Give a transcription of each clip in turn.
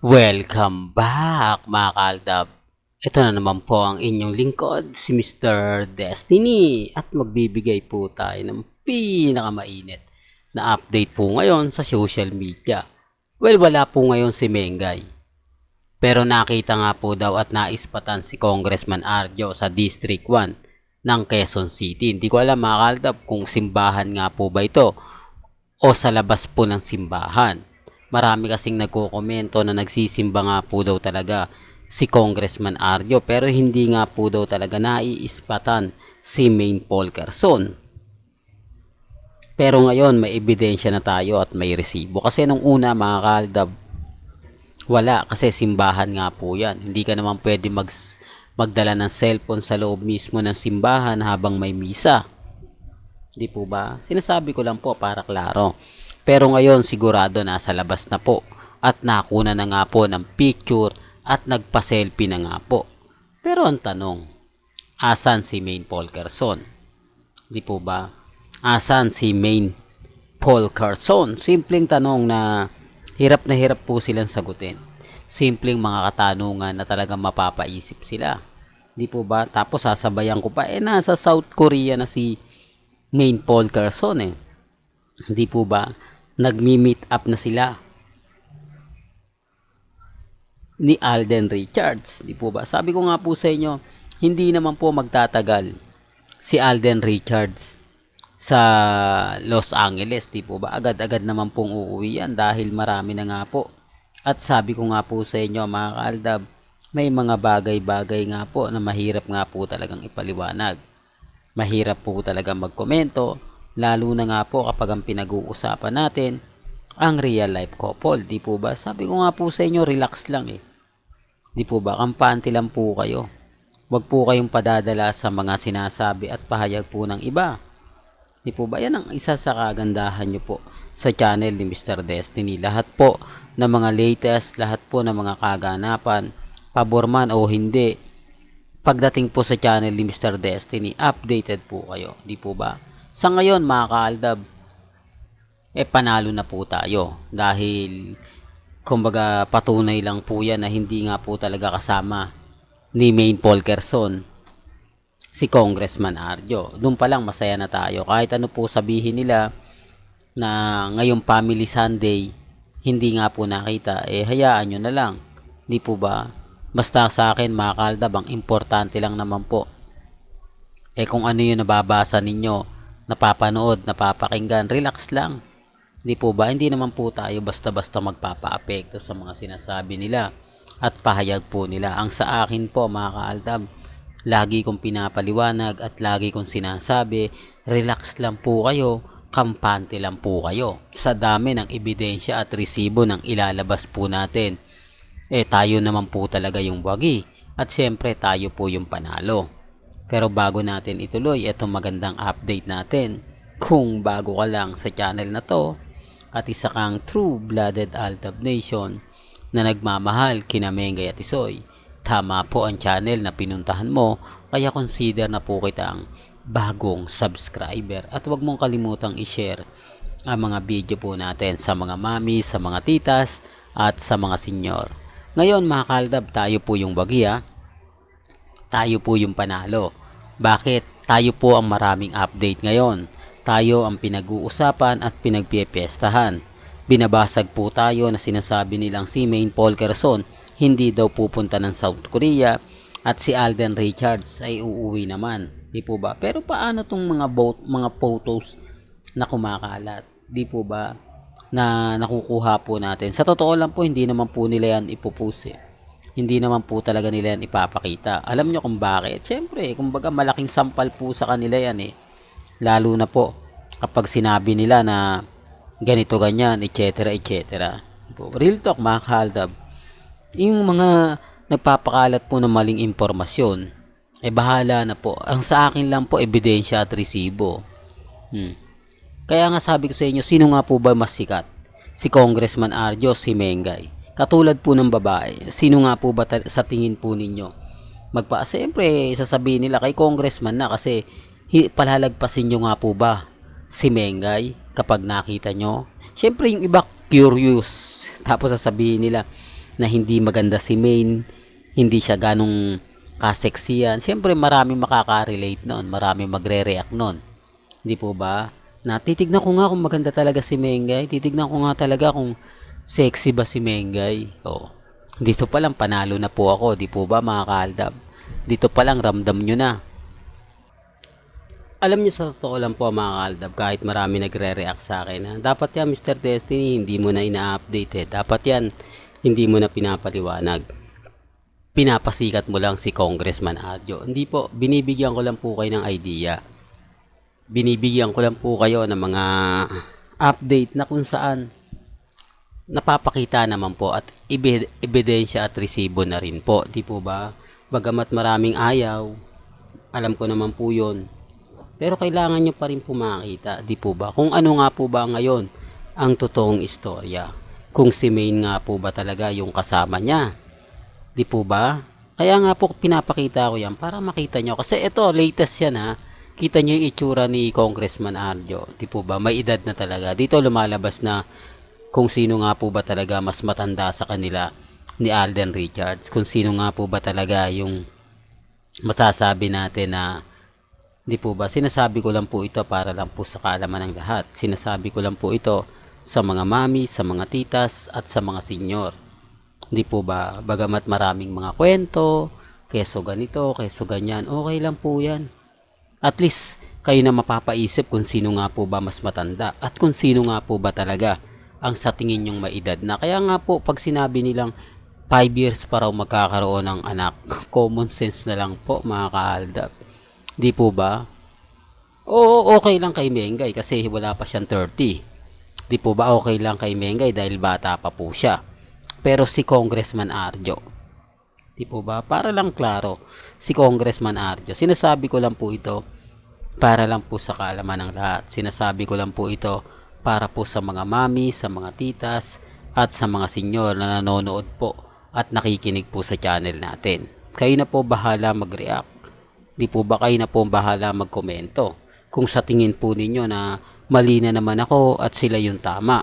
Welcome back mga kaaldab. Ito na naman po ang inyong lingkod, si Mr. Destiny. At magbibigay po tayo ng pinakamainit na update po ngayon sa social media. Well, wala po ngayon si Mengay. Pero nakita nga po daw at naispatan si Congressman Arjo sa District 1 ng Quezon City. Hindi ko alam mga kaaldab kung simbahan nga po ba ito o sa labas po ng simbahan. Marami kasing nagko-komento na nagsisimba nga po daw talaga si Congressman Arjo, pero hindi nga po daw talaga naiispatan si Maine Paul Quezon. Pero ngayon may ebidensya na tayo at may resibo. Kasi nung una mga kaaldab, wala, kasi simbahan nga po yan. Hindi ka naman pwede magdala ng cellphone sa loob mismo ng simbahan habang may misa. Di po ba? Sinasabi ko lang po para klaro. Pero ngayon sigurado nasa labas na po at nakuna na nga po ng picture at nagpa-selfie na nga po. Pero ang tanong, asan si Maine Paul Quezon? Di po ba? Asan si Maine Paul Quezon? Simpleng tanong na hirap po silang sagutin. Simpleng mga katanungan na talagang mapapaisip sila. Di po ba? Tapos sasabayan ko pa, nasa South Korea na si Maine Paul Quezon eh. Di po ba? Nagmi-meet up na sila ni Alden Richards. Di po ba? Sabi ko nga po sa inyo, hindi naman po magtatagal si Alden Richards sa Los Angeles. Di po ba? Agad-agad naman pong uuwi yan dahil marami na nga po. At sabi ko nga po sa inyo mga kaaldab, may mga bagay-bagay nga po na mahirap nga po talagang ipaliwanag. Mahirap po talaga magkomento, lalo na nga po kapag ang pinag-uusapan natin ang real life couple. Di po ba? Sabi ko nga po sa inyo, relax lang eh. Di po ba? Kampante lang po kayo. Huwag po kayong padadala sa mga sinasabi at pahayag po ng iba. Di po ba? Yan ang isa sa kagandahan nyo po sa channel ni Mr. Destiny. Lahat po ng mga latest, lahat po ng mga kaganapan, paborman o hindi, pagdating po sa channel ni Mr. Destiny, updated po kayo. Di po ba? Sa ngayon mga kaaldab, panalo na po tayo. Dahil, kumbaga patunay lang po yan na hindi nga po talaga kasama ni Maine Paul Quezon si Congressman Arjo. Doon pa lang masaya na tayo. Kahit ano po sabihin nila na ngayong Family Sunday, hindi nga po nakita, hayaan nyo na lang. Di po ba? Basta sa akin mga kaaldab, ang importante lang naman po, kung ano yung nababasa ninyo, napapanood, napapakinggan, relax lang. Di po ba? Hindi naman po tayo basta-basta magpapa-apekto sa mga sinasabi nila at pahayag po nila. Ang sa akin po mga kaaldab, lagi kong pinapaliwanag at lagi kong sinasabi, relax lang po kayo, kampante lang po kayo. Sa dami ng ebidensya at resibo ng ilalabas po natin, tayo naman po talaga yung wagi at syempre tayo po yung panalo. Pero bago natin ituloy itong magandang update natin, kung bago ka lang sa channel na to at isa kang true-blooded Altab Nation na nagmamahal kina Mengay at Isoy, tama po ang channel na pinuntahan mo, kaya consider na po kitang bagong subscriber. At huwag mong kalimutang i-share ang mga video po natin sa mga mami, sa mga titas at sa mga senyor. Ngayon mga kaaldab, tayo po yung wagi ha. Tayo po yung panalo. Bakit? Tayo po ang maraming update ngayon. Tayo ang pinag-uusapan at pinagpipiestahan. Binabasag po tayo na sinasabi nilang si Maine Paul Quezon hindi daw pupunta ng South Korea at si Alden Richards ay uuwi naman. Di po ba? Pero paano tong mga photos na kumakalat? Di po ba? Na nakukuha po natin. Sa totoo lang po, hindi naman po nila yan ipopost eh. Hindi naman po talaga nila yan ipapakita. Alam nyo kung bakit? Siyempre, kumbaga malaking sampal po sa kanila yan eh. Lalo na po kapag sinabi nila na ganito ganyan, etc. etc. Real talk mga kaaldab. Yung mga nagpapakalat po ng maling impormasyon, bahala na po. Ang sa akin lang po, ebidensya at resibo. Kaya nga sabi ko sa inyo, sino nga po ba mas sikat? Si Congressman Arjo, si Mengay. Katulad po ng babae, sino nga po ba sa tingin po ninyo? Siyempre, sasabihin nila kay congressman na kasi palalagpasin nyo nga po ba si Mengay kapag nakita nyo? Siyempre, yung iba curious. Tapos sasabihin nila, na hindi maganda si Main, hindi siya ganong kaseksiyan, siyempre marami makaka-relate noon, marami magre-react noon. Di po ba? Na titignan ko nga kung maganda talaga si Mengay, titignan ko nga talaga kung sexy ba si Mengay. Oh, dito pa lang panalo na po ako, di po ba mga kaaldab? Dito pa lang ramdam nyo na. Alam niyo sa totoo lang po mga kaaldab, kahit marami nagre-react sa akin, ha? Dapat yan Mr. Destiny, hindi mo na ina-update eh. Dapat yan, hindi mo na pinapaliwanag. Pinapasikat mo lang si Congressman Adjo. Hindi po, binibigyan ko lang po kayo ng idea. Binibigyan ko lang po kayo ng mga update na kung saan napapakita naman po at ebidensya at resibo na rin po. Di po ba? Bagamat maraming ayaw, alam ko naman po yun. Pero kailangan nyo pa rin po makita, di po ba? Kung ano nga po ba ngayon ang totoong istorya. Kung si Main nga po ba talaga yung kasama niya. Di po ba? Kaya nga po pinapakita ko yan para makita nyo. Kasi ito, latest yan ha. Kita nyo yung itsura ni Congressman Arjo. Di po ba? May edad na talaga. Dito lumalabas na kung sino nga po ba talaga mas matanda sa kanila ni Alden Richards. Kung sino nga po ba talaga yung masasabi natin na di po ba, sinasabi ko lang po ito para lang po sa kaalaman ng lahat. Sinasabi ko lang po ito sa mga mami, sa mga titas, at sa mga senyor. Di po ba, bagamat maraming mga kwento, keso ganito, keso ganyan, okay lang po yan. At least, kayo na mapapaisip kung sino nga po ba mas matanda, at kung sino nga po ba talaga ang sa tingin nyong maedad na. Kaya nga po, pag sinabi nilang 5 years pa raw magkakaroon ng anak, common sense na lang po mga kaaldab. Di po ba? Oo, okay lang kay Mengay kasi wala pa siyang 30. Di po ba okay lang kay Mengay dahil bata pa po siya. Pero si Congressman Arjo, di po ba? Para lang klaro, si Congressman Arjo, sinasabi ko lang po ito para lang po sa kaalaman ng lahat. Sinasabi ko lang po ito para po sa mga mami, sa mga titas, at sa mga senyor na nanonood po at nakikinig po sa channel natin. Kayo na po bahala mag-react. Di po ba kayo na po bahala magkomento kung sa tingin po ninyo na mali na naman ako at sila yung tama,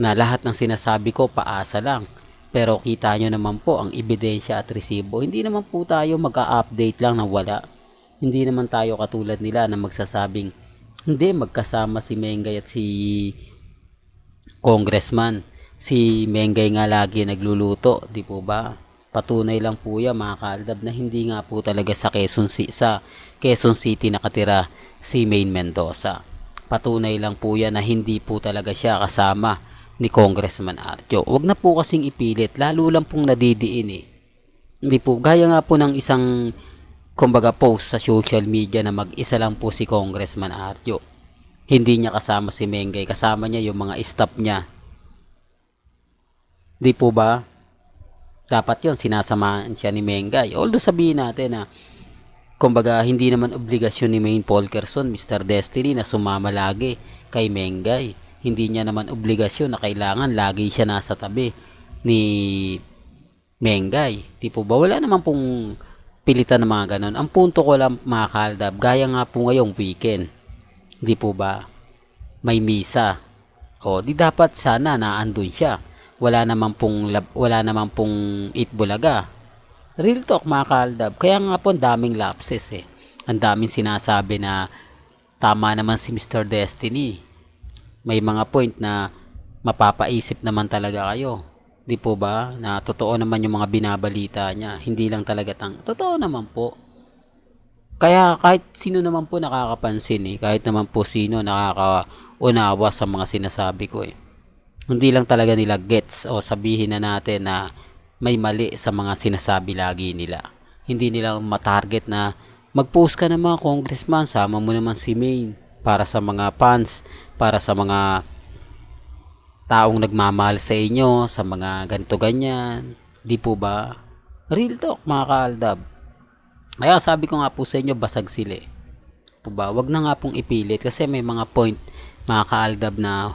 na lahat ng sinasabi ko paasa lang, pero kita nyo naman po ang ebidensya at resibo. Hindi naman po tayo mag-a-update lang na wala. Hindi naman tayo katulad nila na magsasabing hindi, magkasama si Mengay at si Congressman. Si Mengay nga lagi nagluluto, di po ba? Patunay lang po yan mga kaaldab na hindi nga po talaga sa Quezon City nakatira si Main Mendoza. Patunay lang po yan na hindi po talaga siya kasama ni Congressman Arjo. Huwag na po kasing ipilit, lalo lang pong nadidiin eh. Hindi po, gaya nga po ng isang kumbaga post sa social media na mag-isa lang po si Congressman Arjo. Hindi niya kasama si Mengay, kasama niya yung mga staff niya. Di po ba? Dapat yon sinasamahan siya ni Mengay. Although sabihin natin na kumbaga hindi naman obligasyon ni Main Polkerson, Mr. Destiny na sumama lagi kay Mengay. Hindi niya naman obligasyon na kailangan lagi siya nasa tabi ni Mengay. Di po ba? Wala naman pong pilitan ng mga ganon. Ang punto ko lang mga kaaldab, gaya nga po ngayong weekend. Di po ba? May misa. O di dapat sana naandun siya. Wala naman pong Itbulaga. Real talk mga kaaldab. Kaya nga po ang daming lapses eh. Ang daming sinasabi na tama naman si Mr. Destiny. May mga point na mapapaisip naman talaga kayo. Di po ba? Na totoo naman yung mga binabalita niya. Hindi lang talaga totoo naman po. Kaya kahit sino naman po nakakapansin eh. Kahit naman po sino nakakaunawa sa mga sinasabi ko eh. Hindi lang talaga nila gets o sabihin na natin na may mali sa mga sinasabi lagi nila. Hindi nila matarget na mag-post ka naman congressman, sama mo naman si Main para sa mga fans, para sa mga taong nagmamahal sa inyo, sa mga ganto ganyan. Di po ba? Real talk mga kaaldab. Kaya sabi ko nga po sa inyo, basag sila eh. Po ba? Wag na nga pong ipilit kasi may mga point mga kaaldab na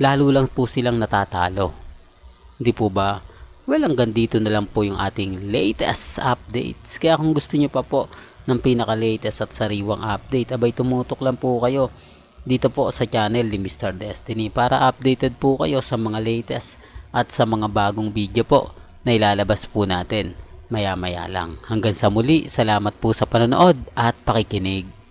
lalo lang po silang natatalo. Hindi po ba? Well, hanggang dito na lang po yung ating latest updates. Kaya kung gusto nyo pa po ng pinaka-latest at sariwang update, abay tumutok lang po kayo dito po sa channel ni Mr. Destiny para updated po kayo sa mga latest at sa mga bagong video po na ilalabas po natin maya maya lang. Hanggang sa muli, salamat po sa panonood at pakikinig.